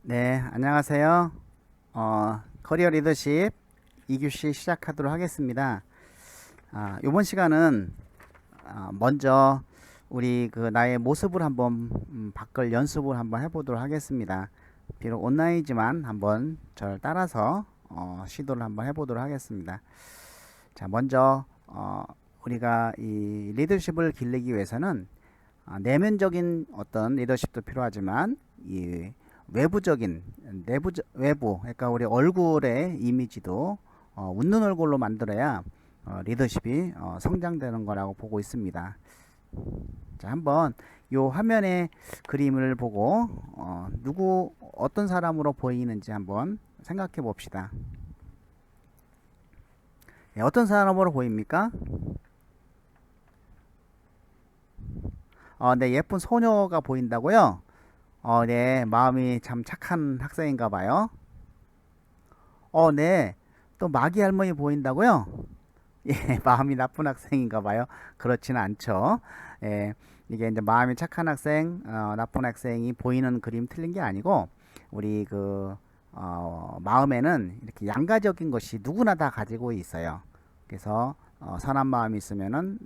네, 안녕하세요. 커리어 리더십 2교시 시작하도록 하겠습니다. 이번 시간은 먼저 우리 나의 모습을 한번 바꿀 연습을 한번 해보도록 하겠습니다. 비록 온라인이지만 한번 저를 따라서 시도를 한번 해보도록 하겠습니다. 자, 먼저 우리가 이 리더십을 기르기 위해서는 내면적인 어떤 리더십도 필요하지만 이 외부적인 외부, 그러니까 우리 얼굴의 이미지도 웃는 얼굴로 만들어야 리더십이 성장되는 거라고 보고 있습니다. 자, 한번 요 화면에 그림을 보고 어떤 사람으로 보이는지 한번 생각해 봅시다. 네, 어떤 사람으로 보입니까? 네, 예쁜 소녀가 보인다고요? 네, 마음이 참 착한 학생인가 봐요. 네, 또 마귀 할머니 보인다고요? 예, 마음이 나쁜 학생인가 봐요. 그렇지는 않죠. 예, 이게 이제 마음이 착한 학생, 나쁜 학생이 보이는 그림 틀린 게 아니고, 우리 마음에는 이렇게 양가적인 것이 누구나 다 가지고 있어요. 그래서, 선한 마음이 있으면은,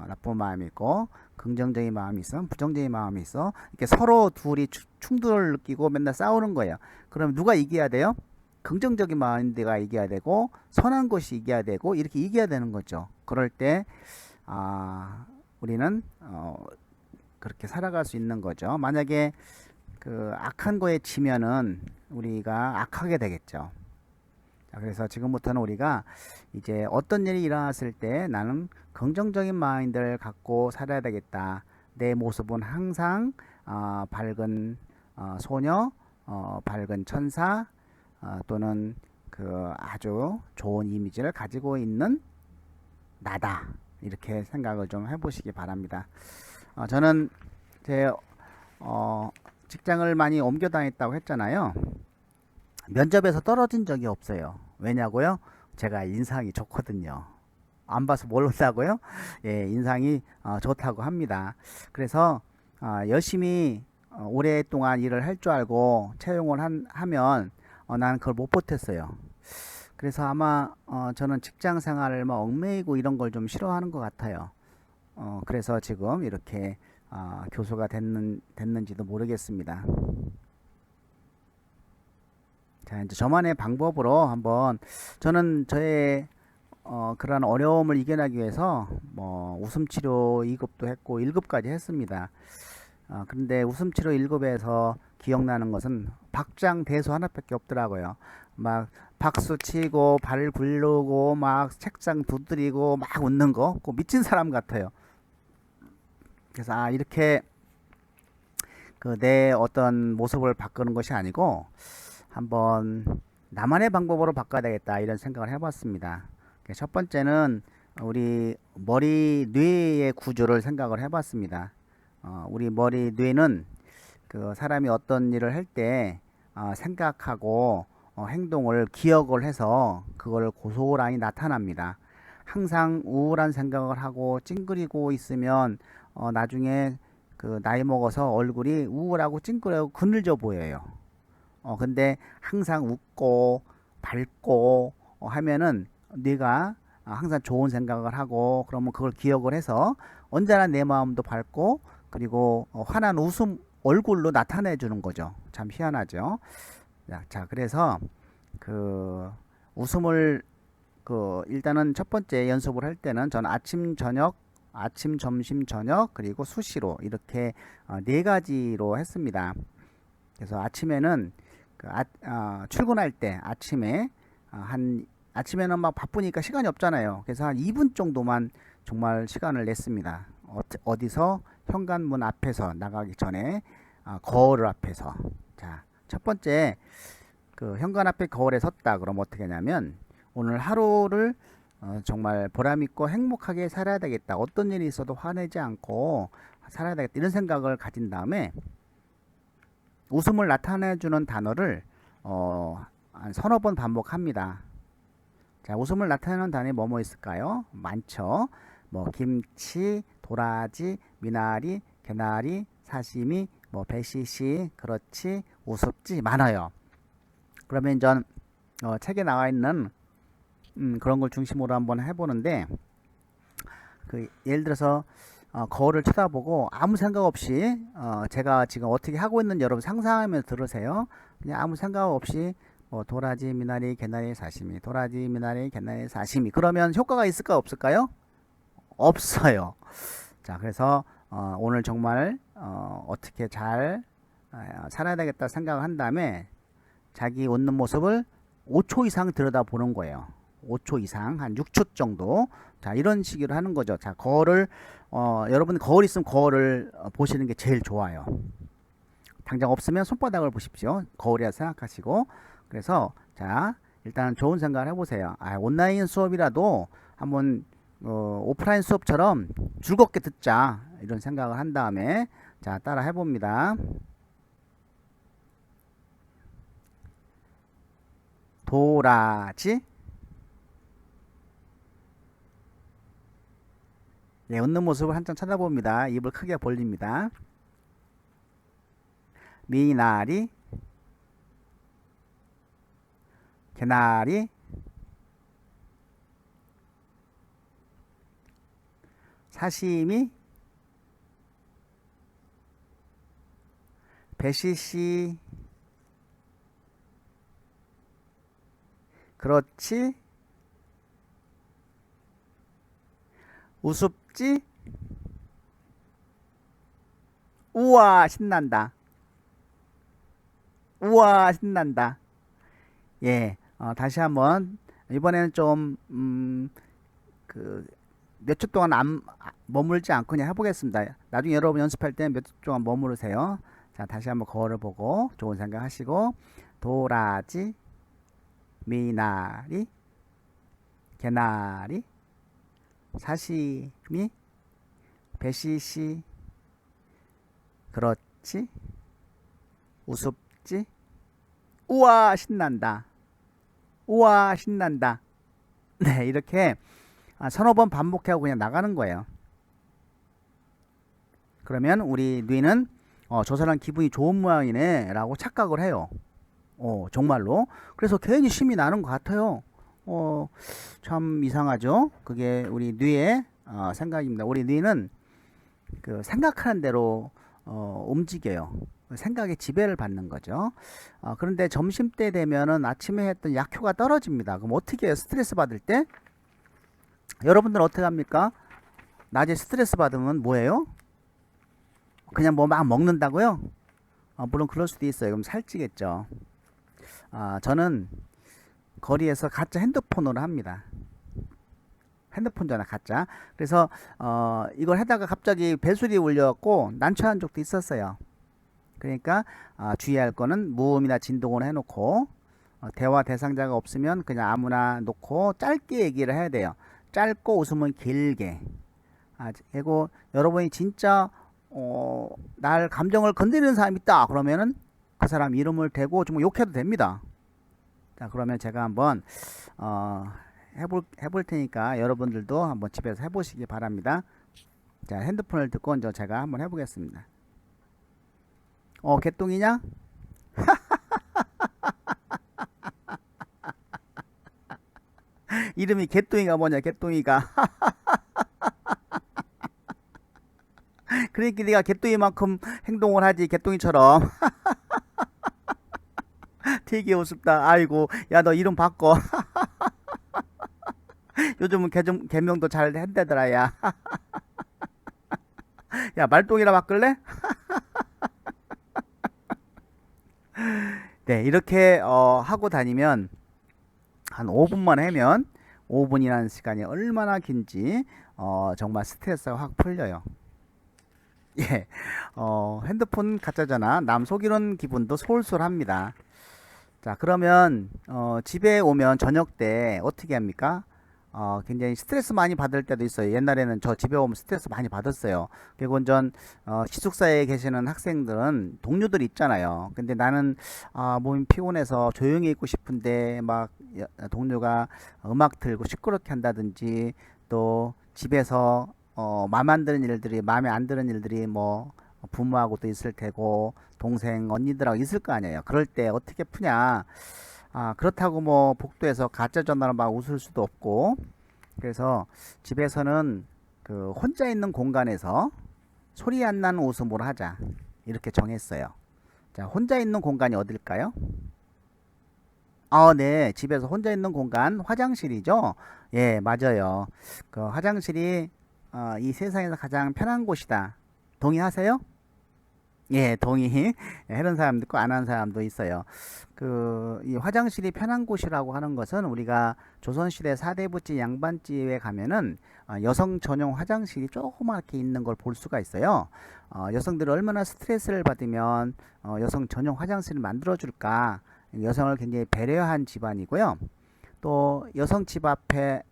나쁜 마음이 있고, 긍정적인 마음이 있으면 부정적인 마음이 있어. 이렇게 서로 둘이 충돌을 느끼고 맨날 싸우는 거예요. 그럼 누가 이겨야 돼요? 긍정적인 마인드가 이겨야 되고 선한 것이 이겨야 되고 이렇게 이겨야 되는 거죠. 그럴 때 우리는 그렇게 살아갈 수 있는 거죠. 만약에 악한 거에 지면은 우리가 악하게 되겠죠. 자, 그래서 지금부터는 우리가 이제 어떤 일이 일어났을 때 나는 긍정적인 마인드를 갖고 살아야 되겠다. 내 모습은 항상 밝은 소녀, 밝은 천사, 또는 아주 좋은 이미지를 가지고 있는 나다. 이렇게 생각을 좀 해보시기 바랍니다. 저는 제 직장을 많이 옮겨 다녔다고 했잖아요. 면접에서 떨어진 적이 없어요. 왜냐고요? 제가 인상이 좋거든요. 안 봐서 모른다고요? 예, 인상이 좋다고 합니다. 그래서 열심히 오랫동안 일을 할 줄 알고 채용을 하면 나는 그걸 못 버텼어요. 그래서 아마 저는 직장 생활을 막 얽매이고 이런 걸 좀 싫어하는 것 같아요. 그래서 지금 이렇게 교수가 됐는지도 모르겠습니다. 자, 이제 저만의 방법으로 한번 저는 저의 그런 어려움을 이겨내기 위해서 뭐 웃음 치료 2급도 했고 1급까지 했습니다. 그런데 웃음 치료 1급에서 기억나는 것은 박장대소 하나밖에 없더라고요. 막 박수 치고 발 굴르고 막 책상 두드리고 막 웃는 거, 그 미친 사람 같아요. 그래서 이렇게 내 어떤 모습을 바꾸는 것이 아니고 한번 나만의 방법으로 바꿔야 되겠다 이런 생각을 해봤습니다. 첫 번째는 우리 머리 뇌의 구조를 생각을 해봤습니다. 우리 머리 뇌는 사람이 어떤 일을 할 때 생각하고 행동을 기억을 해서 그걸 고스란히 나타납니다. 항상 우울한 생각을 하고 찡그리고 있으면 나중에 나이 먹어서 얼굴이 우울하고 찡그리고 그늘져 보여요. 근데 항상 웃고 밝고 하면은 뇌가 항상 좋은 생각을 하고 그러면 그걸 기억을 해서 언제나 내 마음도 밝고 그리고 환한 웃음 얼굴로 나타내 주는 거죠. 참 희한하죠. 자, 그래서 웃음을 일단은 첫 번째 연습을 할 때는 저는 아침, 점심, 저녁 그리고 수시로 이렇게 네 가지로 했습니다. 그래서 아침에는 출근할 때 아침에는 막 바쁘니까 시간이 없잖아요. 그래서 한 2분 정도만 정말 시간을 냈습니다. 어디서 현관문 앞에서 나가기 전에 거울 앞에서. 자, 첫 번째 현관 앞에 거울에 섰다. 그럼 어떻게 하냐면 오늘 하루를 정말 보람있고 행복하게 살아야 되겠다. 어떤 일이 있어도 화내지 않고 살아야 되겠다. 이런 생각을 가진 다음에 웃음을 나타내주는 단어를 한 서너 번 반복합니다. 자, 웃음을 나타내는 단어에 뭐뭐 있을까요? 많죠. 뭐 김치, 도라지, 미나리, 개나리, 사시미, 뭐 배시시, 그렇지, 우습지 많아요. 그러면 전 책에 나와 있는 그런 걸 중심으로 한번 해보는데, 그 예를 들어서 거울을 쳐다보고 아무 생각 없이 제가 지금 어떻게 하고 있는지 여러분 상상하면서 들으세요. 그냥 아무 생각 없이 뭐 도라지, 미나리, 개나리, 사시미, 도라지, 미나리, 개나리, 사시미, 그러면 효과가 있을까 없을까요? 없어요. 자, 그래서 오늘 정말 어떻게 잘 살아야 되겠다 생각을 한 다음에 자기 웃는 모습을 5초 이상 들여다보는 거예요. 5초 이상, 한 6초 정도. 자, 이런 식으로 하는 거죠. 자, 거울을 여러분 거울 있으면 거울을 보시는 게 제일 좋아요. 당장 없으면 손바닥을 보십시오. 거울이라 생각하시고. 그래서 자, 일단 좋은 생각을 해보세요. 온라인 수업이라도 한번 오프라인 수업처럼 즐겁게 듣자, 이런 생각을 한 다음에 자, 따라 해봅니다. 도라지, 네, 웃는 모습을 한참 쳐다봅니다. 입을 크게 벌립니다. 미나리, 개나리, 사시미, 배시시, 그렇지, 우습지, 우와 신난다, 우와 신난다. 예, 다시 한번 이번에는 좀 그 몇 초 동안 머물지 않고 그냥 해보겠습니다. 나중에 여러분 연습할 때 몇 초 동안 머무르세요. 자, 다시 한번 거울을 보고 좋은 생각 하시고, 도라지, 미나리, 개나리, 사시미, 배시시, 그렇지, 우습지, 우와 신난다, 우와 신난다. 네, 이렇게 서너 번 반복하고 그냥 나가는 거예요. 그러면 우리 뇌는 저 사람 기분이 좋은 모양이네 라고 착각을 해요. 정말로. 그래서 괜히 심이 나는 것 같아요. 참 이상하죠. 그게 우리 뇌의 생각입니다. 우리 뇌는 그 생각하는 대로 움직여요. 생각에 지배를 받는 거죠. 그런데 점심때 되면은 아침에 했던 약효가 떨어집니다. 그럼 어떻게 해요? 스트레스 받을 때? 여러분들 어떻게 합니까? 낮에 스트레스 받으면 뭐예요? 그냥 뭐 막 먹는다고요? 물론 그럴 수도 있어요. 그럼 살찌겠죠. 저는 거리에서 가짜 핸드폰으로 합니다. 핸드폰 전화 가짜. 그래서 이걸 하다가 갑자기 벨소리 울려갖고 난처한 적도 있었어요. 그러니까 주의할 거는 무음이나 진동으로 해놓고, 대화 대상자가 없으면 그냥 아무나 놓고 짧게 얘기를 해야 돼요. 짧고 웃으면 길게. 그리고 여러분이 진짜 날 감정을 건드리는 사람이 있다 그러면은 그 사람 이름을 대고 좀 욕해도 됩니다. 자, 그러면 제가 한번 해볼 테니까 여러분들도 한번 집에서 해보시기 바랍니다. 자, 핸드폰을 듣고 이제 제가 한번 해보겠습니다. 개똥이냐? 이름이 개똥이가 뭐냐, 개똥이가. 그러니까 네가 개똥이만큼 행동을 하지, 개똥이처럼. 되게 우습다. 아이고, 야, 너 이름 바꿔. 요즘은 개명도 잘 한다더라, 야. 야, 말똥이라 바꿀래? 네, 이렇게 하고 다니면 한 5분만 하면, 5분이라는 시간이 얼마나 긴지 정말 스트레스가 확 풀려요. 예, 핸드폰 가짜잖아. 남 속이는 기분도 솔솔합니다. 자, 그러면 집에 오면 저녁 때 어떻게 합니까? 굉장히 스트레스 많이 받을 때도 있어요. 옛날에는 저 집에 오면 스트레스 많이 받았어요. 그리고 전 기숙사에 계시는 학생들은 동료들 있잖아요. 근데 나는 몸이 피곤해서 조용히 있고 싶은데 막 동료가 음악 틀고 시끄럽게 한다든지, 또 집에서 마음에 안 드는 일들이 뭐 부모하고도 있을 테고 동생 언니들하고 있을 거 아니에요. 그럴 때 어떻게 푸냐. 그렇다고 뭐 복도에서 가짜 전화로 막 웃을 수도 없고, 그래서 집에서는 그 혼자 있는 공간에서 소리 안 나는 웃음으로 하자, 이렇게 정했어요. 자, 혼자 있는 공간이 어딜까요? 네. 집에서 혼자 있는 공간, 화장실이죠? 예, 맞아요. 그 화장실이 이 세상에서 가장 편한 곳이다. 동의하세요? 예, 동의. 하는 사람도 있고 안 하는 사람도 있어요. 이 화장실이 편한 곳이라고 하는 것은 우리가 조선시대 사대부집 양반집에 가면은 여성 전용 화장실이 조그맣게 있는 걸 볼 수가 있어요. 여성들이 얼마나 스트레스를 받으면 여성 전용 화장실을 만들어 줄까? 여성을 굉장히 배려한 집안이고요. 또 여성 집 앞에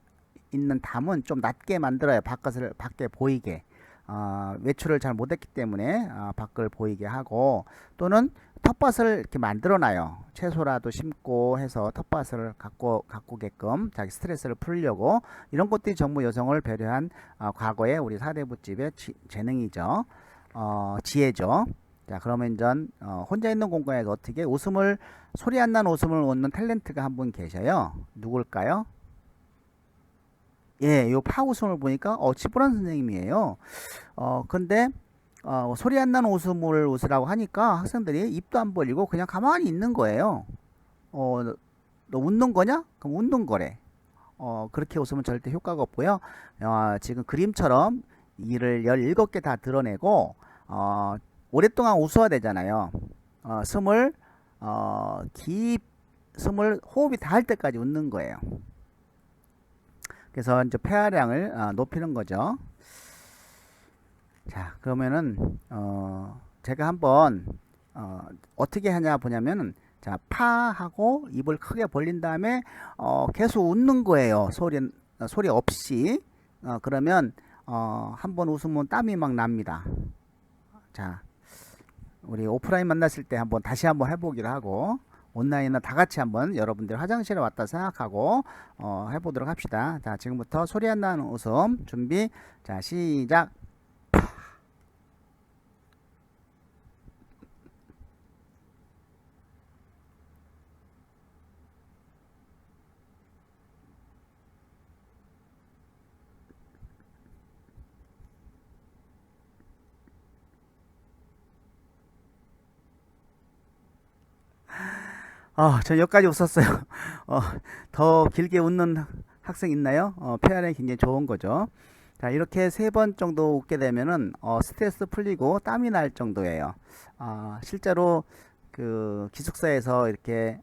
있는 담은 좀 낮게 만들어요. 밖에 보이게. 외출을 잘 못했기 때문에 밖을 보이게 하고, 또는 텃밭을 이렇게 만들어 놔요. 채소라도 심고 해서 텃밭을 가꾸게끔 자기 스트레스를 풀려고. 이런 것들이 전부 여성을 배려한 과거의 우리 사대부집의 재능이죠. 지혜죠. 자, 그러면 전 혼자 있는 공간에서 어떻게 소리 안 나는 웃음을 웃는 탤런트가 한 분 계셔요. 누굴까요? 예, 요 파웃음을 보니까 치부란 선생님이에요. 근데 소리 안 나는 웃음을 웃으라고 하니까 학생들이 입도 안 벌리고 그냥 가만히 있는 거예요. 너 웃는 거냐? 그럼 웃는 거래. 그렇게 웃으면 절대 효과가 없고요. 지금 그림처럼 이를 17개 다 드러내고 오랫동안 웃어야 되잖아요. 숨을 호흡이 닿을 때까지 웃는 거예요. 그래서 이제 폐활량을 높이는 거죠. 자, 그러면은 제가 한번 어떻게 하냐 보냐면은, 자, 파하고 입을 크게 벌린 다음에 계속 웃는 거예요. 소리 없이. 그러면 한번 웃으면 땀이 막 납니다. 자, 우리 오프라인 만났을 때 다시 한번 해보기로 하고, 온라인은 다 같이 한번 여러분들 화장실에 왔다 생각하고 해보도록 합시다. 자, 지금부터 소리 안 나는 웃음 준비. 자, 시작. 저 여기까지 웃었어요. 더 길게 웃는 학생 있나요? 폐활량이 굉장히 좋은 거죠. 자, 이렇게 3번 정도 웃게 되면은 스트레스 풀리고 땀이 날 정도예요. 실제로 그 기숙사에서 이렇게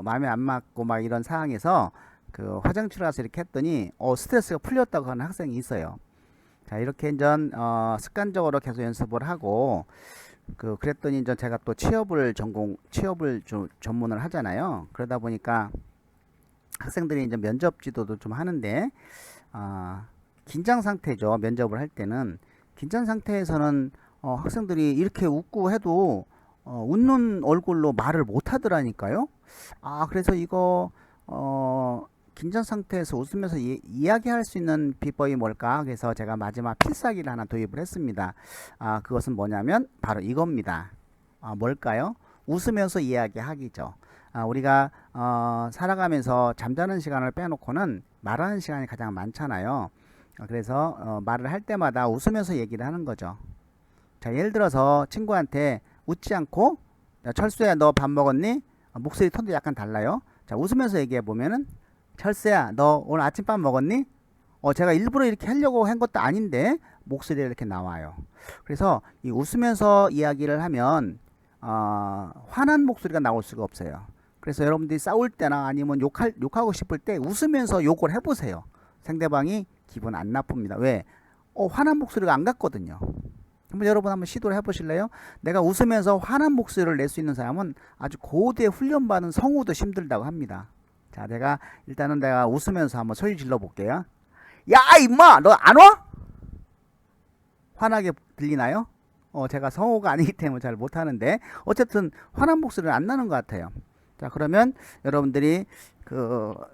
마음에 안 맞고 막 이런 상황에서 그 화장실 가서 이렇게 했더니 스트레스가 풀렸다고 하는 학생이 있어요. 자, 이렇게 이제 습관적으로 계속 연습을 하고, 그랬더니 이제 제가 또 취업을 전문을 하잖아요. 그러다 보니까 학생들이 이제 면접 지도도 좀 하는데, 긴장 상태죠. 면접을 할 때는 긴장 상태에서는 학생들이 이렇게 웃고 해도 웃는 얼굴로 말을 못 하더라니까요. 그래서 이거 긴장 상태에서 웃으면서 이야기할 수 있는 비법이 뭘까? 그래서 제가 마지막 필살기를 하나 도입을 했습니다. 그것은 뭐냐면 바로 이겁니다. 뭘까요? 웃으면서 이야기하기죠. 우리가 살아가면서 잠자는 시간을 빼놓고는 말하는 시간이 가장 많잖아요. 그래서 말을 할 때마다 웃으면서 얘기를 하는 거죠. 자, 예를 들어서 친구한테 웃지 않고, 야, 철수야, 너 밥 먹었니? 목소리 톤도 약간 달라요. 자, 웃으면서 얘기해 보면은, 철수야, 너 오늘 아침밥 먹었니? 제가 일부러 이렇게 하려고 한 것도 아닌데 목소리가 이렇게 나와요. 그래서 이 웃으면서 이야기를 하면 화난 목소리가 나올 수가 없어요. 그래서 여러분들이 싸울 때나 아니면 욕하고 싶을 때 웃으면서 욕을 해보세요. 상대방이 기분 안 나쁩니다. 왜? 화난 목소리가 안 같거든요. 여러분 한번 시도를 해보실래요? 내가 웃으면서 화난 목소리를 낼 수 있는 사람은 아주 고도의 훈련받은 성우도 힘들다고 합니다. 자, 일단은 내가 웃으면서 한번 소리 질러 볼게요. 야, 임마! 너 안 와? 화나게 들리나요? 제가 성우가 아니기 때문에 잘 못하는데, 어쨌든 화난 목소리는 안 나는 것 같아요. 자, 그러면 여러분들이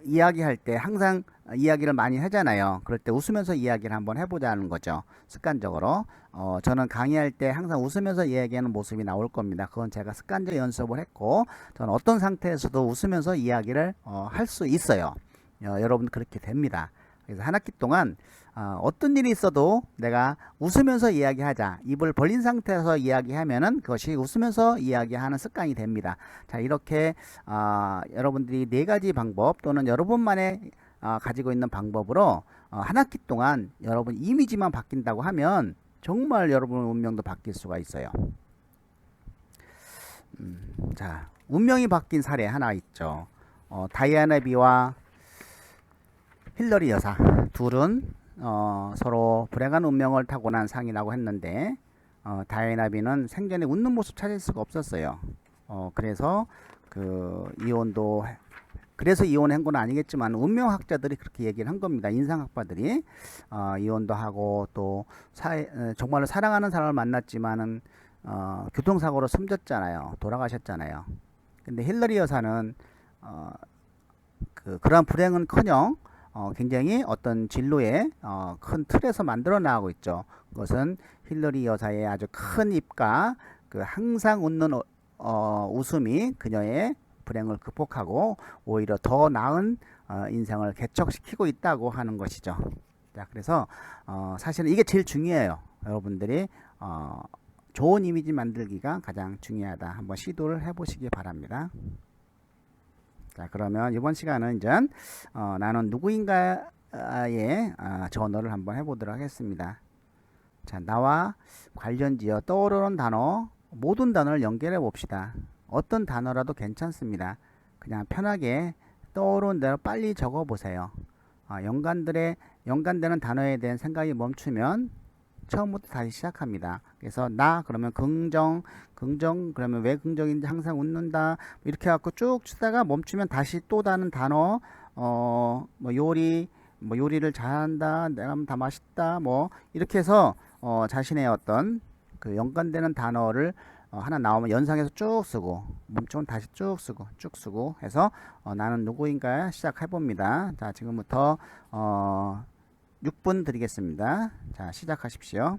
이야기할 때 항상 이야기를 많이 하잖아요. 그럴 때 웃으면서 이야기를 한번 해보자는 거죠. 습관적으로. 저는 강의할 때 항상 웃으면서 이야기하는 모습이 나올 겁니다. 그건 제가 습관적 연습을 했고, 저는 어떤 상태에서도 웃으면서 이야기를 할 수 있어요. 여러분 그렇게 됩니다. 그래서 한 학기 동안 어떤 일이 있어도 내가 웃으면서 이야기하자. 입을 벌린 상태에서 이야기하면은 그것이 웃으면서 이야기하는 습관이 됩니다. 자, 이렇게 여러분들이 네 가지 방법 또는 여러분만의 가지고 있는 방법으로 한 학기 동안 여러분 이미지만 바뀐다고 하면 정말 여러분 운명도 바뀔 수가 있어요. 자, 운명이 바뀐 사례 하나 있죠. 다이애나 비와 힐러리 여사 둘은 서로 불행한 운명을 타고난 상이라고 했는데 다이애나 비는 생전에 웃는 모습 찾을 수가 없었어요. 그래서 그래서 이혼한 건 아니겠지만 운명학자들이 그렇게 얘기를 한 겁니다. 인상학파들이 이혼도 하고 또 정말로 사랑하는 사람을 만났지만은 교통사고로 숨졌잖아요. 돌아가셨잖아요. 근데 힐러리 여사는 그러한 불행은커녕 굉장히 어떤 진로의 큰 틀에서 만들어 나가고 있죠. 그것은 힐러리 여사의 아주 큰 입과 항상 웃는 웃음이 그녀의 불행을 극복하고 오히려 더 나은 인생을 개척시키고 있다고 하는 것이죠. 자, 그래서 사실은 이게 제일 중요해요. 여러분들이 좋은 이미지 만들기가 가장 중요하다. 한번 시도를 해보시기 바랍니다. 자, 그러면 이번 시간은 이제 나는 누구인가의 전어를 한번 해보도록 하겠습니다. 자, 나와 관련지어 떠오르는 단어, 모든 단어를 연결해 봅시다. 어떤 단어라도 괜찮습니다. 그냥 편하게 떠오르는 대로 빨리 적어 보세요. 연관되는 단어에 대한 생각이 멈추면 처음부터 다시 시작합니다. 그래서 나 그러면 긍정 그러면 왜 긍정인지 항상 웃는다 이렇게 해갖고 쭉 치다가 멈추면 다시 또 다른 단어 뭐 요리를 잘한다 내가 하면 다 맛있다 뭐 이렇게 해서 자신의 어떤 연관되는 단어를 하나 나오면 연상해서 쭉 쓰고 멈추면 다시 쭉 쓰고 해서 나는 누구인가 시작해 봅니다. 자, 지금부터 6분 드리겠습니다. 자, 시작하십시오.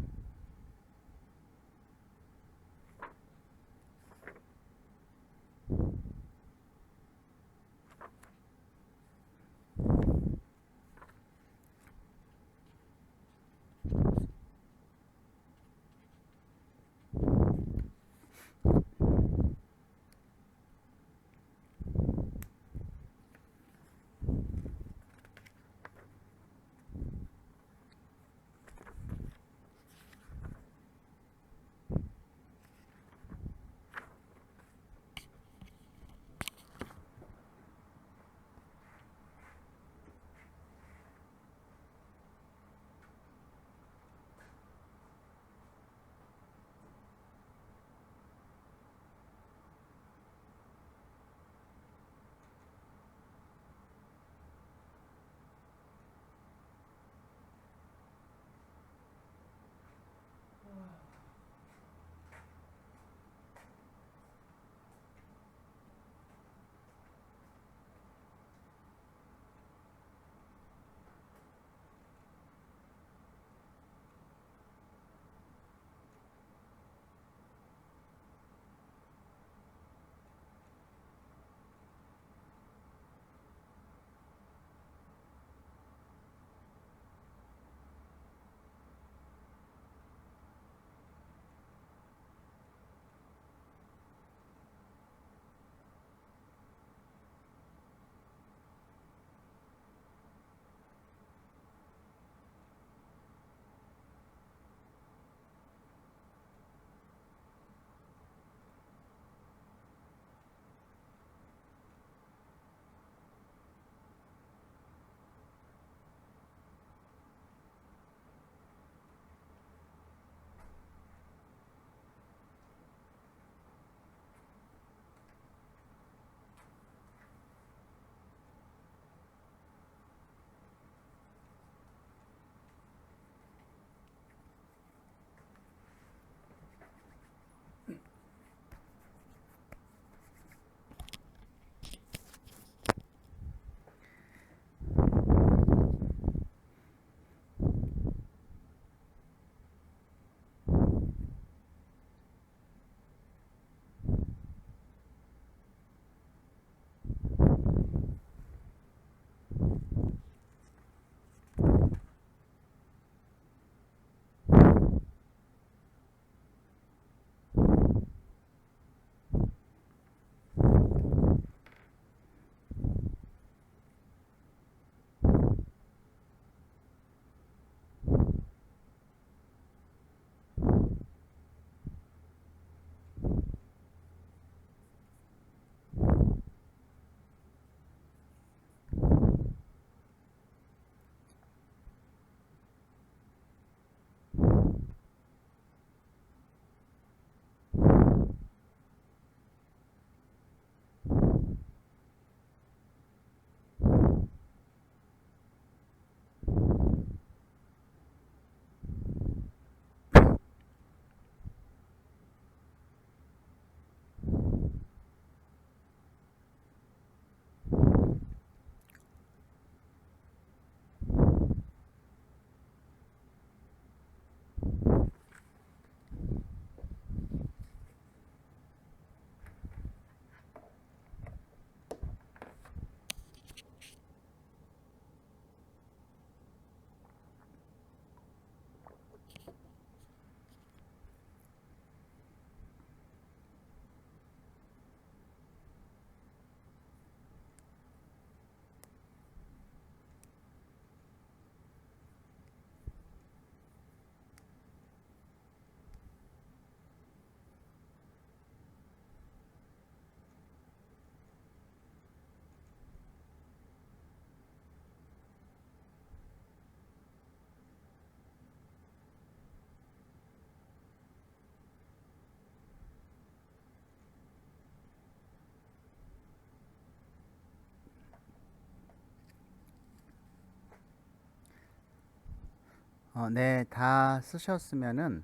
네, 다 쓰셨으면은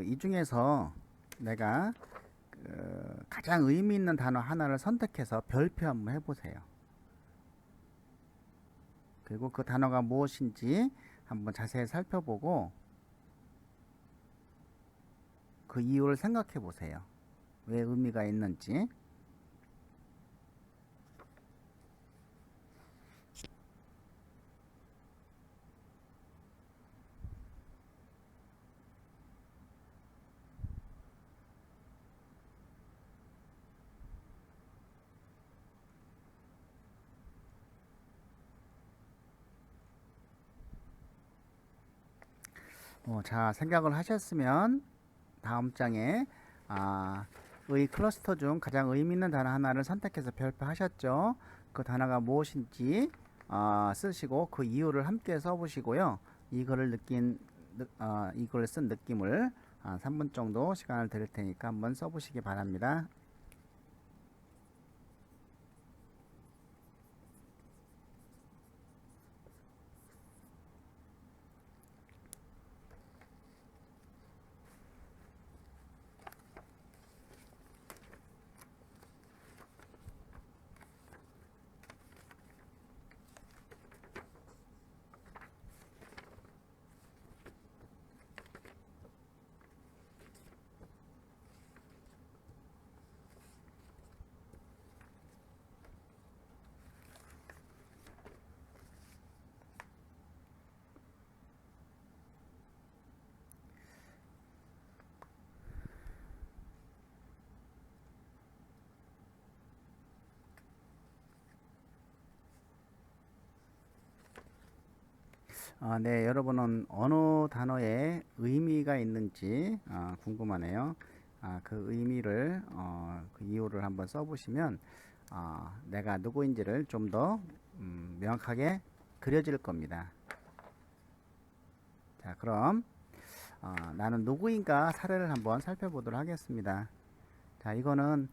이 중에서 내가 가장 의미 있는 단어 하나를 선택해서 별표 한번 해보세요. 그리고 그 단어가 무엇인지 한번 자세히 살펴보고 그 이유를 생각해 보세요. 왜 의미가 있는지. 자, 생각을 하셨으면 다음 장에 의 클러스터 중 가장 의미 있는 단어 하나를 선택해서 별표하셨죠. 그 단어가 무엇인지 쓰시고 그 이유를 함께 써보시고요. 이 글을 쓴 느낌을 3분 정도 시간을 드릴 테니까 한번 써보시기 바랍니다. 네, 여러분은 어느 단어에 의미가 있는지 궁금하네요. 그 의미를, 그 이유를 한번 써보시면 내가 누구인지를 좀 더 명확하게 그려질 겁니다. 자, 그럼 나는 누구인가 사례를 한번 살펴보도록 하겠습니다. 자, 이거는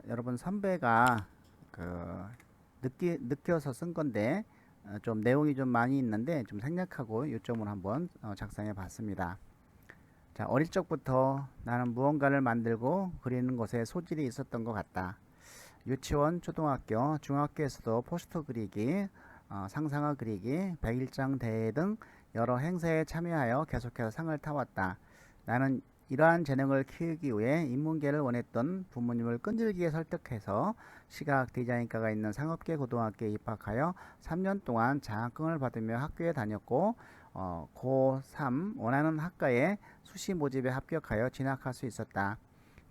여러분 선배가 그 느껴서 쓴 건데 좀 내용이 좀 많이 있는데 좀 생략하고 요점을 한번 작성해 봤습니다. 자, 어릴 적부터 나는 무언가를 만들고 그리는 것에 소질이 있었던 것 같다. 유치원, 초등학교, 중학교에서도 포스터 그리기, 상상화 그리기, 백일장 대회 등 여러 행사에 참여하여 계속해서 상을 타왔다. 나는 이러한 재능을 키우기 위해 인문계를 원했던 부모님을 끈질기게 설득해서 시각 디자인과가 있는 상업계 고등학교에 입학하여 3년 동안 장학금을 받으며 학교에 다녔고 고3 원하는 학과에 수시 모집에 합격하여 진학할 수 있었다.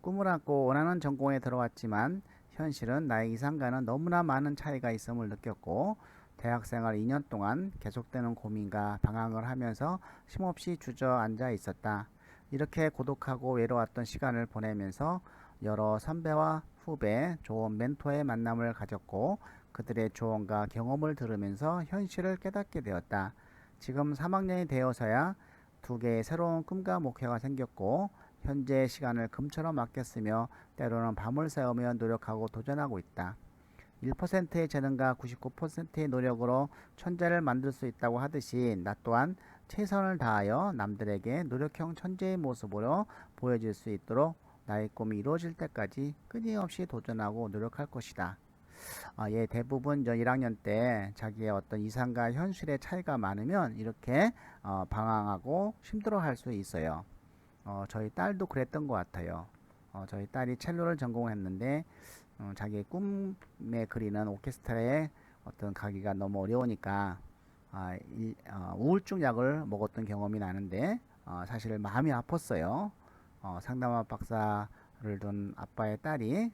꿈을 안고 원하는 전공에 들어왔지만 현실은 나의 이상과는 너무나 많은 차이가 있음을 느꼈고 대학생활 2년 동안 계속되는 고민과 방황을 하면서 쉼없이 주저앉아 있었다. 이렇게 고독하고 외로웠던 시간을 보내면서 여러 선배와 후배, 좋은 멘토의 만남을 가졌고 그들의 조언과 경험을 들으면서 현실을 깨닫게 되었다. 지금 3학년이 되어서야 두 개의 새로운 꿈과 목표가 생겼고 현재의 시간을 금처럼 아꼈으며 때로는 밤을 새우며 노력하고 도전하고 있다. 1%의 재능과 99%의 노력으로 천재를 만들 수 있다고 하듯이 나 또한 최선을 다하여 남들에게 노력형 천재의 모습으로 보여질 수 있도록 나의 꿈이 이루어질 때까지 끊임없이 도전하고 노력할 것이다. 예, 대부분 저 1학년 때 자기의 어떤 이상과 현실의 차이가 많으면 이렇게 방황하고 힘들어할 수 있어요. 저희 딸도 그랬던 것 같아요. 저희 딸이 첼로를 전공했는데 자기의 꿈에 그리는 오케스트라에 어떤 가기가 너무 어려우니까 우울증 약을 먹었던 경험이 나는데 사실 마음이 아팠어요. 상담학 박사를 둔 아빠의 딸이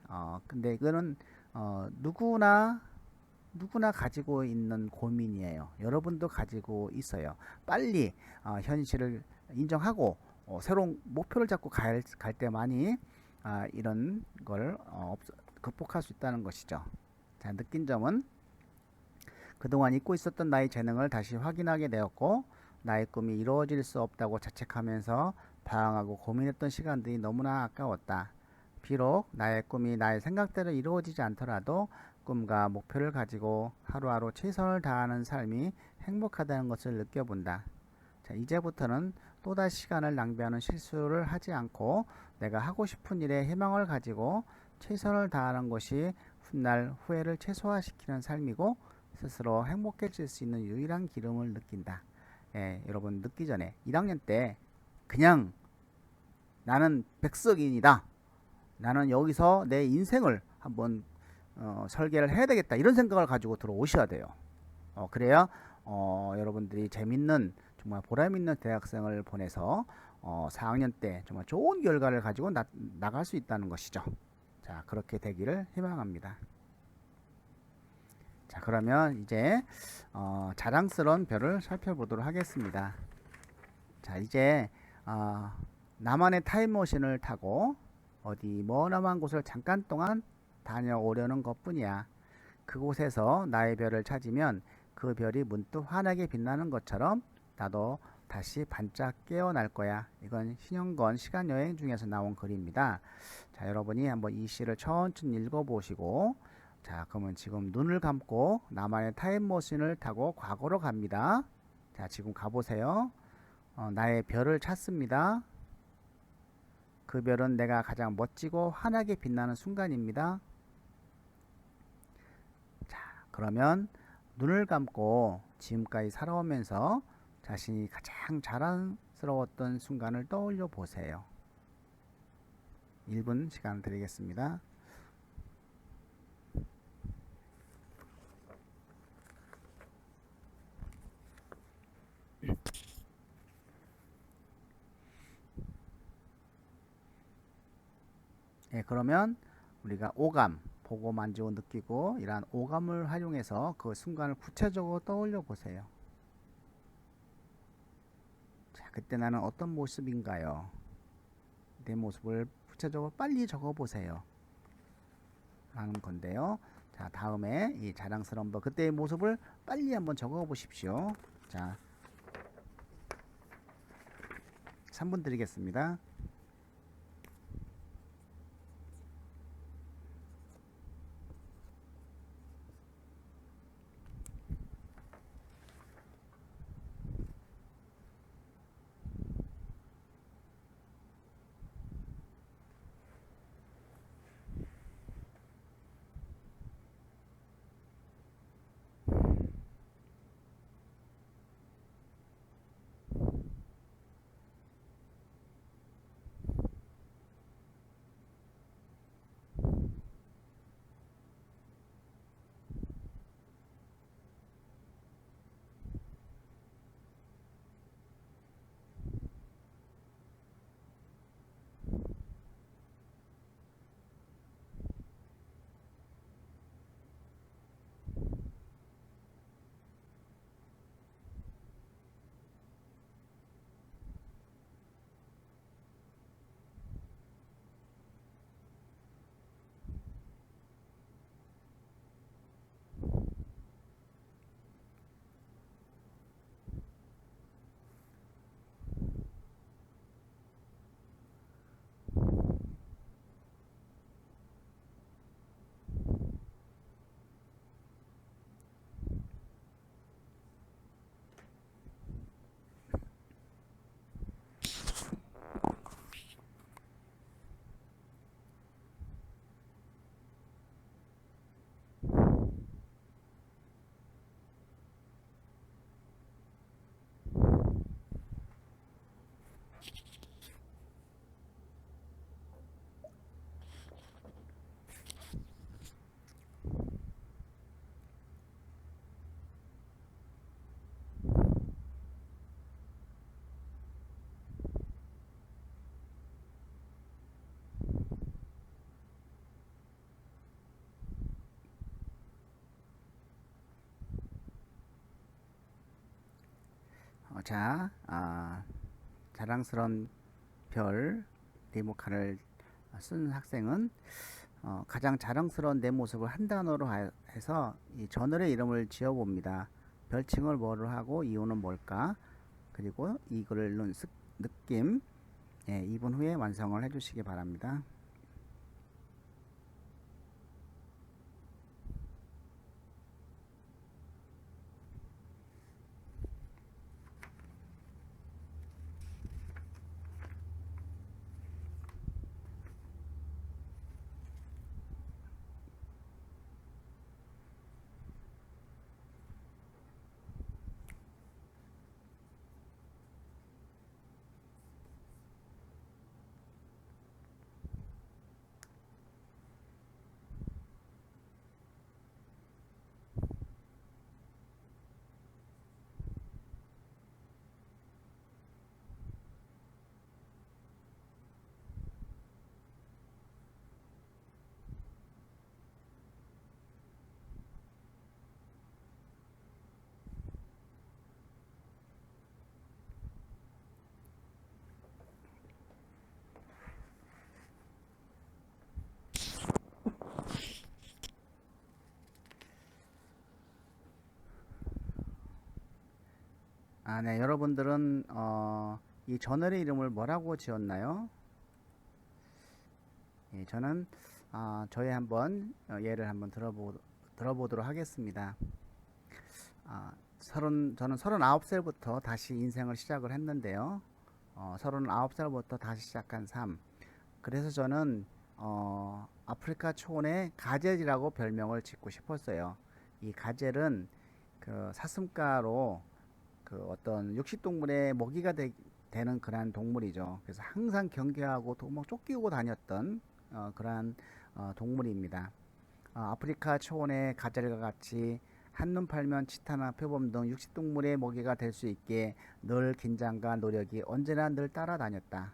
근데 이거는 누구나 가지고 있는 고민이에요. 여러분도 가지고 있어요. 빨리 현실을 인정하고 새로운 목표를 잡고 갈 때만이 이런 걸 극복할 수 있다는 것이죠. 자, 느낀 점은 그동안 잊고 있었던 나의 재능을 다시 확인하게 되었고 나의 꿈이 이루어질 수 없다고 자책하면서 방황하고 고민했던 시간들이 너무나 아까웠다. 비록 나의 꿈이 나의 생각대로 이루어지지 않더라도 꿈과 목표를 가지고 하루하루 최선을 다하는 삶이 행복하다는 것을 느껴본다. 자, 이제부터는 또다시 시간을 낭비하는 실수를 하지 않고 내가 하고 싶은 일에 희망을 가지고 최선을 다하는 것이 훗날 후회를 최소화시키는 삶이고 스스로 행복해질 수 있는 유일한 기름을 느낀다. 예, 여러분 늦기 전에 1학년 때 그냥 나는 백석인이다. 나는 여기서 내 인생을 한번 설계를 해야 되겠다. 이런 생각을 가지고 들어오셔야 돼요. 그래야 여러분들이 재밌는 정말 보람 있는 대학생을 보내서 4학년 때 정말 좋은 결과를 가지고 나갈 수 있다는 것이죠. 자, 그렇게 되기를 희망합니다. 자, 그러면 이제 자랑스러운 별을 살펴보도록 하겠습니다. 자, 이제 나만의 타임머신을 타고 어디 머나먼 곳을 잠깐 동안 다녀오려는 것뿐이야. 그곳에서 나의 별을 찾으면 그 별이 문득 환하게 빛나는 것처럼 나도 다시 반짝 깨어날 거야. 이건 신영건 시간여행 중에서 나온 글입니다. 자, 여러분이 한번 이 시를 천천히 읽어보시고, 자, 그러면 지금 눈을 감고 나만의 타임머신을 타고 과거로 갑니다. 자, 지금 가보세요. 나의 별을 찾습니다. 그 별은 내가 가장 멋지고 환하게 빛나는 순간입니다. 자, 그러면 눈을 감고 지금까지 살아오면서 자신이 가장 자랑스러웠던 순간을 떠올려 보세요. 1분 시간 드리겠습니다. 예, 그러면 우리가 오감, 보고 만지고 느끼고 이러한 오감을 활용해서 그 순간을 구체적으로 떠올려 보세요. 자, 그때 나는 어떤 모습인가요? 내 모습을 구체적으로 빨리 적어 보세요. 라는 건데요. 자, 다음에 이 자랑스러운 법, 그때의 모습을 빨리 한번 적어 보십시오. 자, 3분 드리겠습니다. 자, 자랑스러운 별 네모칸을 쓴 학생은 가장 자랑스러운 내 모습을 한 단어로 해서 이 저널의 이름을 지어봅니다. 별칭을 뭐로 하고 이유는 뭘까? 그리고 이 글을 읽는 느낌, 예, 2분 후에 완성을 해주시기 바랍니다. 네. 여러분들은 이 저널의 이름을 뭐라고 지었나요? 예, 저는 저의 한번 예를 한번 들어보도록 하겠습니다. 저는 39살부터 다시 인생을 시작을 했는데요. 39살부터 다시 시작한 삶. 그래서 저는 아프리카 초원의 가젤이라고 별명을 짓고 싶었어요. 이 가젤은 그 사슴가로 그 어떤 육식동물의 먹이가 되는 그러한 동물이죠. 그래서 항상 경계하고 도막 쫓기고 다녔던 그러한 동물입니다. 아프리카 초원의 가젤과 같이 한눈 팔면 치타나 표범 등 육식동물의 먹이가 될 수 있게 늘 긴장과 노력이 언제나 늘 따라다녔다.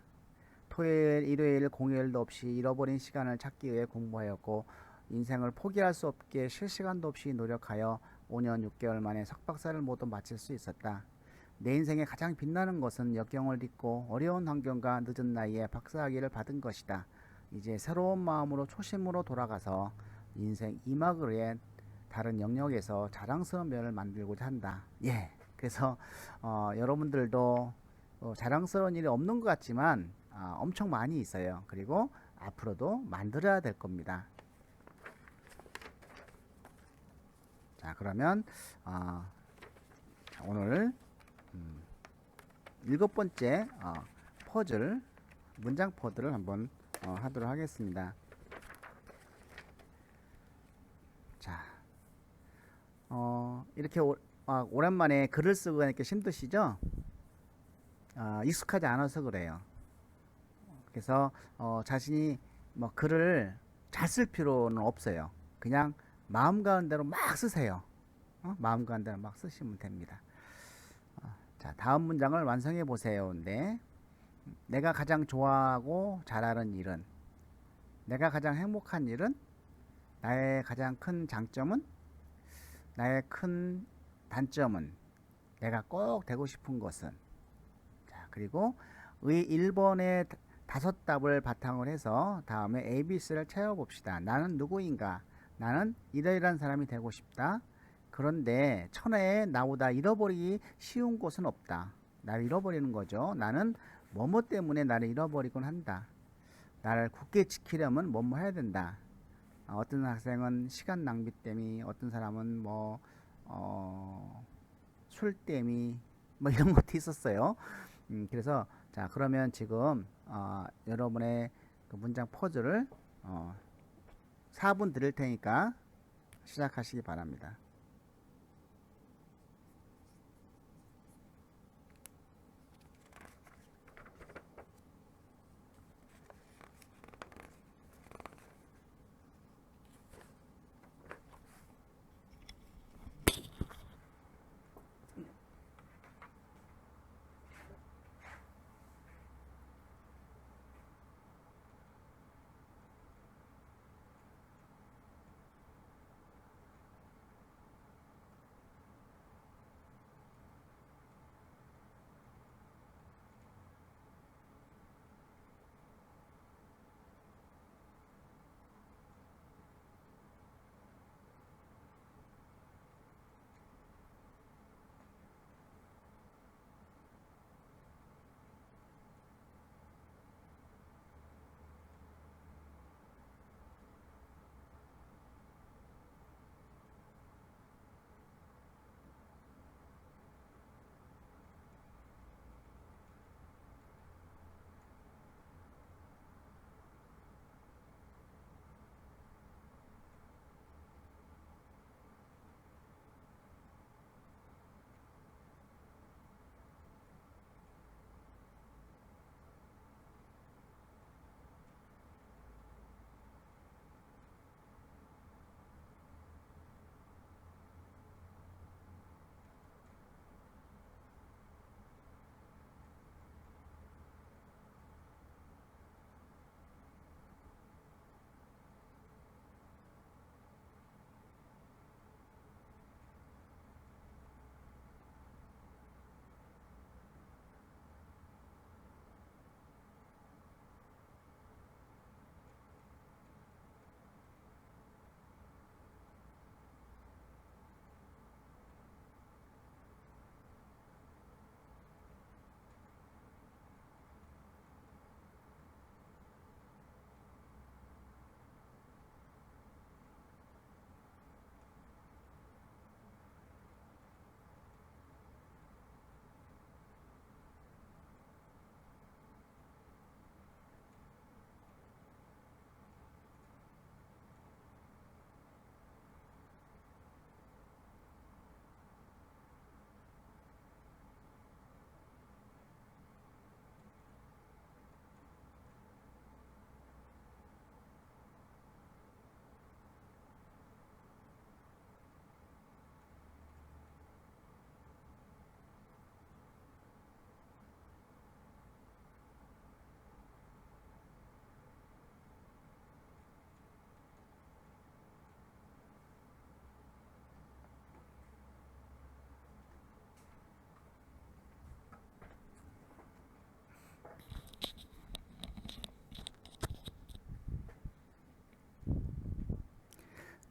토요일, 일요일, 공휴일도 없이 잃어버린 시간을 찾기 위해 공부하였고 인생을 포기할 수 없게 쉴 시간도 없이 노력하여 5년 6개월 만에 석박사를 모두 마칠 수 있었다. 내 인생에 가장 빛나는 것은 역경을 딛고 어려운 환경과 늦은 나이에 박사학위를 받은 것이다. 이제 새로운 마음으로 초심으로 돌아가서 인생 이막을 위해 다른 영역에서 자랑스러운 면을 만들고자 한다. 예. 그래서 여러분들도 자랑스러운 일이 없는 것 같지만 엄청 많이 있어요. 그리고 앞으로도 만들어야 될 겁니다. 자, 그러면 오늘 7번째 퍼즐 문장 퍼즐을 한번 하도록 하겠습니다. 자, 이렇게 오랜만에 글을 쓰고 하니까 힘드시죠? 익숙하지 않아서 그래요. 그래서 자신이 뭐 글을 잘 쓸 필요는 없어요. 그냥 마음 가는 대로 막 쓰세요. 마음 가는 대로 막 쓰시면 됩니다. 자, 다음 문장을 완성해 보세요인데, 내가 가장 좋아하고 잘하는 일은, 내가 가장 행복한 일은, 나의 가장 큰 장점은, 나의 큰 단점은, 내가 꼭 되고 싶은 것은. 자, 그리고 의 1번의 5답을 바탕으로 해서 다음에 ABC를 채워봅시다. 나는 누구인가? 나는 이러이러한 사람이 되고 싶다. 그런데 천하에 나보다 잃어버리기 쉬운 곳은 없다. 나를 잃어버리는 거죠. 나는 뭐뭐 때문에 나를 잃어버리곤 한다. 나를 굳게 지키려면 뭐뭐 해야 된다. 어떤 학생은 시간 낭비 때문에, 어떤 사람은 술 때문에, 이런 것도 있었어요. 그래서, 자, 그러면 지금, 여러분의 그 문장 퍼즐을, 4분 드릴 테니까 시작하시기 바랍니다.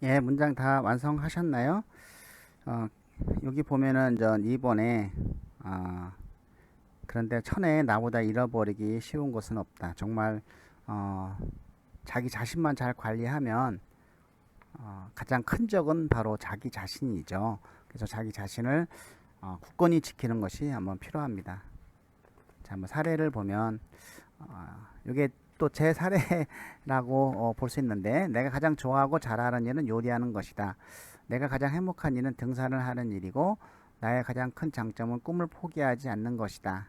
예, 문장 다 완성하셨나요? 어, 여기 보면은 전 2번에 그런데 천에 나보다 잃어버리기 쉬운 것은 없다. 정말 어, 자기 자신만 잘 관리하면 가장 큰 적은 바로 자기 자신이죠. 그래서 자기 자신을 굳건히 지키는 것이 한번 필요합니다. 자, 한번 사례를 보면 이게 또 제 사례라고 볼 수 있는데, 내가 가장 좋아하고 잘하는 일은 요리하는 것이다. 내가 가장 행복한 일은 등산을 하는 일이고, 나의 가장 큰 장점은 꿈을 포기하지 않는 것이다.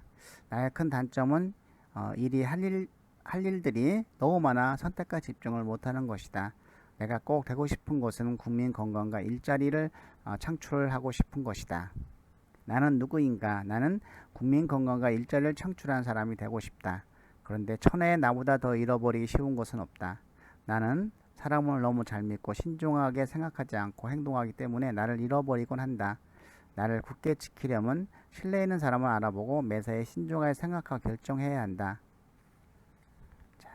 나의 큰 단점은 일이 할 일들이 너무 많아 선택과 집중을 못하는 것이다. 내가 꼭 되고 싶은 것은 국민 건강과 일자리를 창출하고 싶은 것이다. 나는 누구인가? 나는 국민 건강과 일자리를 창출한 사람이 되고 싶다. 그런데 천하에 나보다 더 잃어버리기 쉬운 것은 없다. 나는 사람을 너무 잘 믿고 신중하게 생각하지 않고 행동하기 때문에 나를 잃어버리곤 한다. 나를 굳게 지키려면 신뢰 있는 사람을 알아보고 매사에 신중하게 생각하고 결정해야 한다. 자,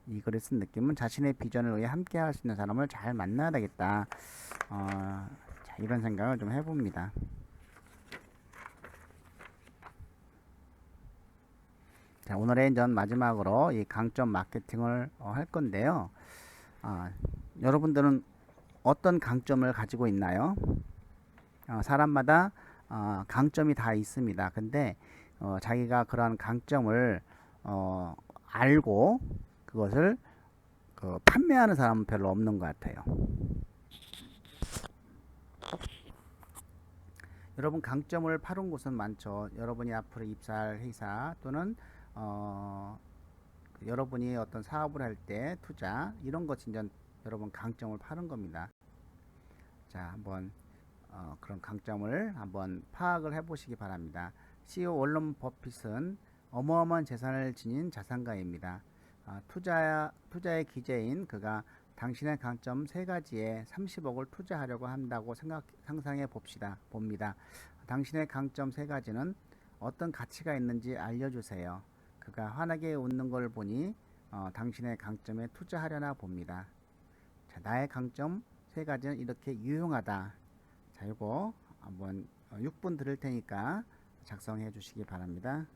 이 글을 쓴 느낌은 자신의 비전을 위해 함께 할 수 있는 사람을 잘 만나야 되겠다. 자, 이런 생각을 좀 해봅니다. 자, 오늘의 전 마지막으로 이 강점 마케팅을 할 건데요. 여러분들은 어떤 강점을 가지고 있나요? 사람마다 강점이 다 있습니다. 근데 자기가 그런 강점을 알고 그것을 판매하는 사람은 별로 없는 것 같아요. 여러분 강점을 파는 곳은 많죠. 여러분이 앞으로 입사할 회사 또는 여러분이 어떤 사업을 할 때 투자 이런 것이 이제 여러분 강점을 파는 겁니다. 자, 한번 그런 강점을 한번 파악을 해보시기 바랍니다. CEO 월런 버핏은 어마어마한 재산을 지닌 자산가입니다. 투자의 기재인 그가 당신의 강점 세 가지에 30억을 투자하려고 한다고 상상해 봅니다. 당신의 강점 세 가지는 어떤 가치가 있는지 알려주세요. 그가 환하게 웃는 걸 보니 당신의 강점에 투자하려나 봅니다. 자, 나의 강점 세 가지는 이렇게 유용하다. 자, 이거 한번 6분 들을 테니까 작성해 주시기 바랍니다.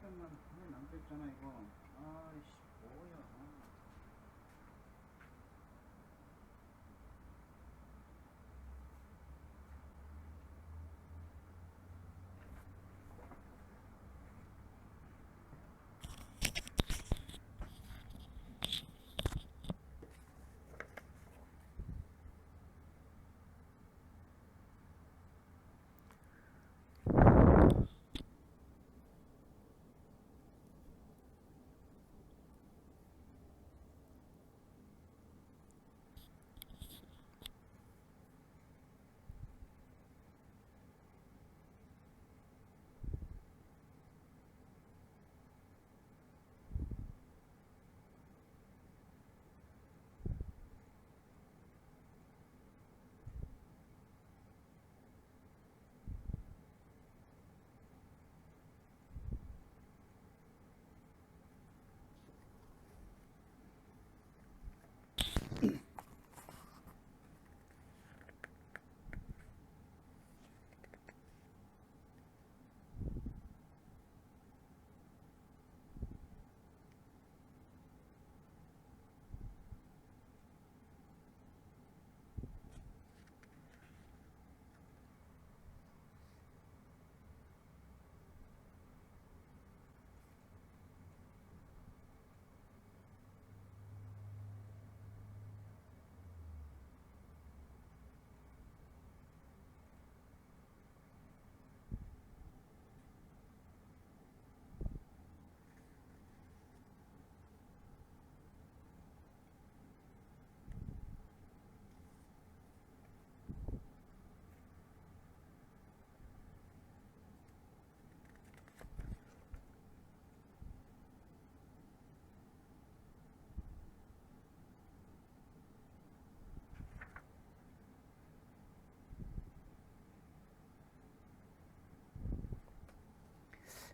시간만 남겨있잖아 이거. 아이씨 뭐야.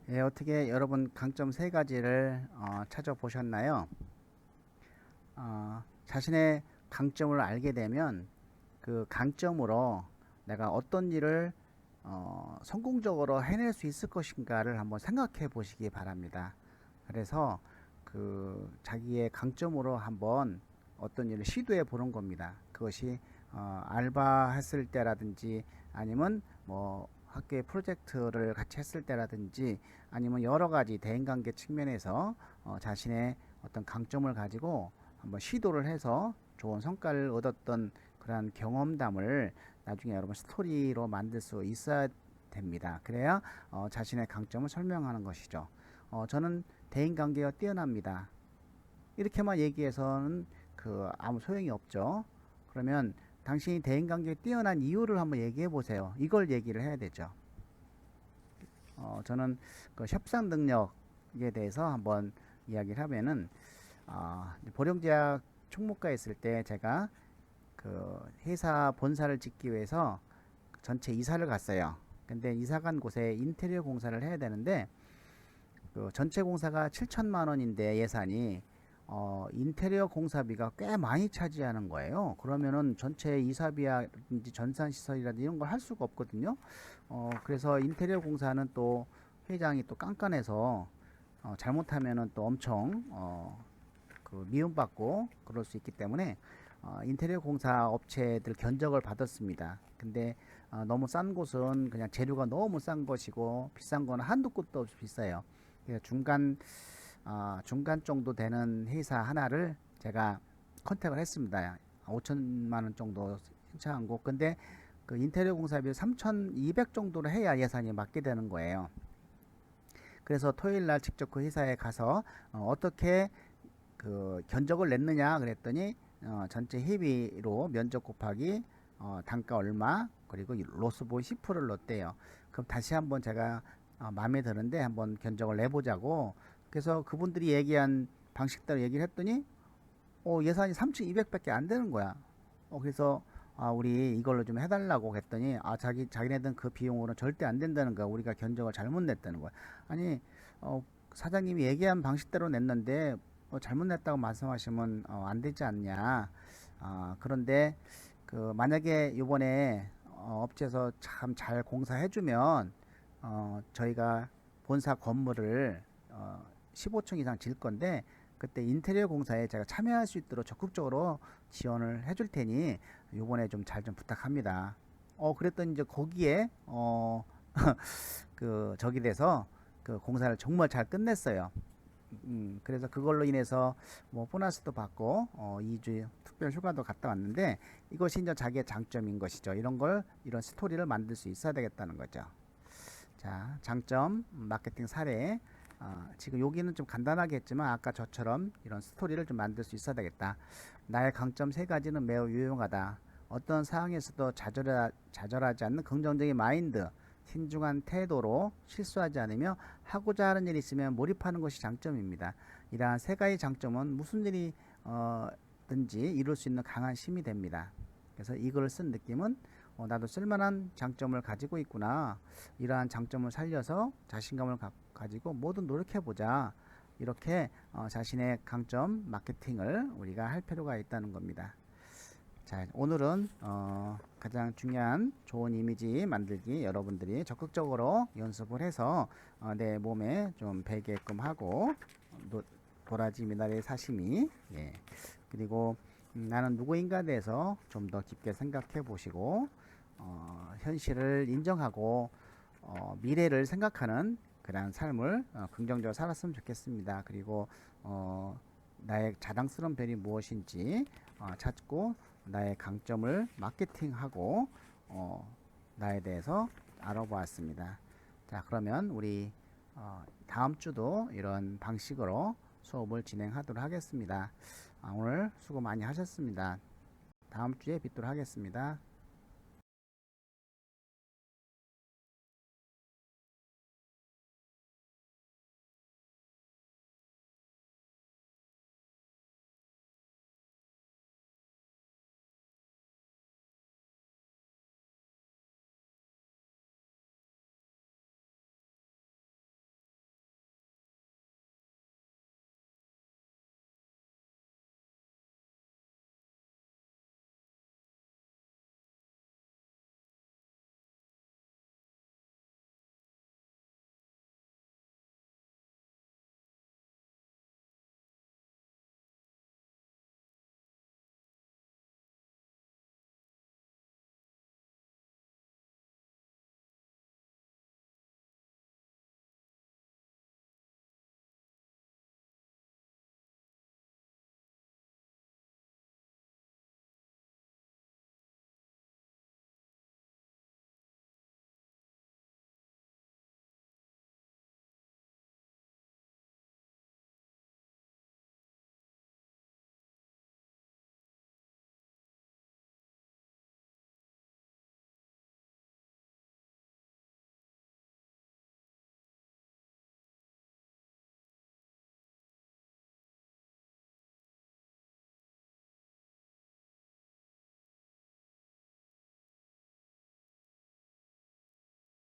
예, 어떻게 여러분 강점 세 가지를 찾아보셨나요? 자신의 강점을 알게 되면 그 강점으로 내가 어떤 일을 성공적으로 해낼 수 있을 것인가를 한번 생각해 보시기 바랍니다. 그래서 그 자기의 강점으로 한번 어떤 일을 시도해 보는 겁니다. 그것이 알바 했을 때라든지 아니면 뭐 학교의 프로젝트를 같이 했을 때라든지 아니면 여러 가지 대인관계 측면에서 자신의 어떤 강점을 가지고 한번 시도를 해서 좋은 성과를 얻었던 그러한 경험담을 나중에 여러분 스토리로 만들 수 있어야 됩니다. 그래야 자신의 강점을 설명하는 것이죠. 저는 대인관계가 뛰어납니다. 이렇게만 얘기해서는 그 아무 소용이 없죠. 그러면 당신이 대인관계에 뛰어난 이유를 한번 얘기해 보세요. 이걸 얘기를 해야 되죠. 저는 그 협상 능력에 대해서 한번 이야기를 하면은 보령제약 총무과에 있을 때 제가 그 회사 본사를 짓기 위해서 전체 이사를 갔어요. 근데 이사 간 곳에 인테리어 공사를 해야 되는데 그 전체 공사가 7천만 원인데 예산이 인테리어 공사비가 꽤 많이 차지하는 거예요. 그러면은 전체 이사비라든지 전산 시설이라든지 이런 걸 할 수가 없거든요. 그래서 인테리어 공사는 또 회장이 또 깐깐해서 잘못하면은 또 엄청 그 미움받고 그럴 수 있기 때문에 인테리어 공사 업체들 견적을 받았습니다. 근데 너무 싼 곳은 그냥 재료가 너무 싼 것이고 비싼 거는 한도 끝도 없이 비싸요. 그래서 중간 정도 되는 회사 하나를 제가 컨택을 했습니다. 5천만 원 정도 신청한 곳. 근데 그 인테리어 공사비 3,200 정도로 해야 예산이 맞게 되는 거예요. 그래서 토요일 날 직접 그 회사에 가서 어떻게 그 견적을 냈느냐 그랬더니 전체 회비로 면적 곱하기 단가 얼마 그리고 로스보이 10%를 넣었대요. 그럼 다시 한번 제가 마음에 드는데 한번 견적을 내보자고 그래서 그분들이 얘기한 방식대로 얘기를 했더니 예산이 3,200밖에 안 되는 거야. 그래서 우리 이걸로 좀 해달라고 했더니 자기네들은 그 비용으로는 절대 안 된다는 거야. 우리가 견적을 잘못 냈다는 거야. 아니 사장님이 얘기한 방식대로 냈는데 잘못 냈다고 말씀하시면 안 되지 않냐. 그런데 그 만약에 이번에 업체에서 참 잘 공사해주면 저희가 본사 건물을 15층 이상 질 건데 그때 인테리어 공사에 제가 참여할 수 있도록 적극적으로 지원을 해줄 테니 요번에 좀 잘 좀 부탁합니다. 그랬더니 이제 거기에 그 적이 돼서 그 공사를 정말 잘 끝냈어요. 그래서 그걸로 인해서 뭐 보너스도 받고 2주 특별 휴가도 갔다 왔는데 이것이 이제 자기의 장점인 것이죠. 이런 스토리를 만들 수 있어야 되겠다는 거죠. 자, 장점, 마케팅 사례. 지금 여기는 좀 간단하게 했지만 아까 저처럼 이런 스토리를 좀 만들 수 있어야 되겠다. 나의 강점 세 가지는 매우 유용하다. 어떤 상황에서도 좌절하지 않는 긍정적인 마인드, 신중한 태도로 실수하지 않으며 하고자 하는 일이 있으면 몰입하는 것이 장점입니다. 이러한 세 가지 장점은 무슨 일이 든지 이룰 수 있는 강한 힘이 됩니다. 그래서 이 글을 쓴 느낌은 나도 쓸만한 장점을 가지고 있구나. 이러한 장점을 살려서 자신감을 가지고 뭐든 노력해보자. 이렇게 자신의 강점 마케팅을 우리가 할 필요가 있다는 겁니다. 자, 오늘은 가장 중요한 좋은 이미지 만들기 여러분들이 적극적으로 연습을 해서 내 몸에 좀 배게끔 하고 도라지 미나리 사시미 그리고 나는 누구인가에 대해서 좀 더 깊게 생각해 보시고 현실을 인정하고 미래를 생각하는 그런 삶을 긍정적으로 살았으면 좋겠습니다. 그리고 나의 자랑스러운 별이 무엇인지 찾고 나의 강점을 마케팅하고 나에 대해서 알아보았습니다. 자, 그러면 우리 다음 주도 이런 방식으로 수업을 진행하도록 하겠습니다. 오늘 수고 많이 하셨습니다. 다음 주에 뵙도록 하겠습니다.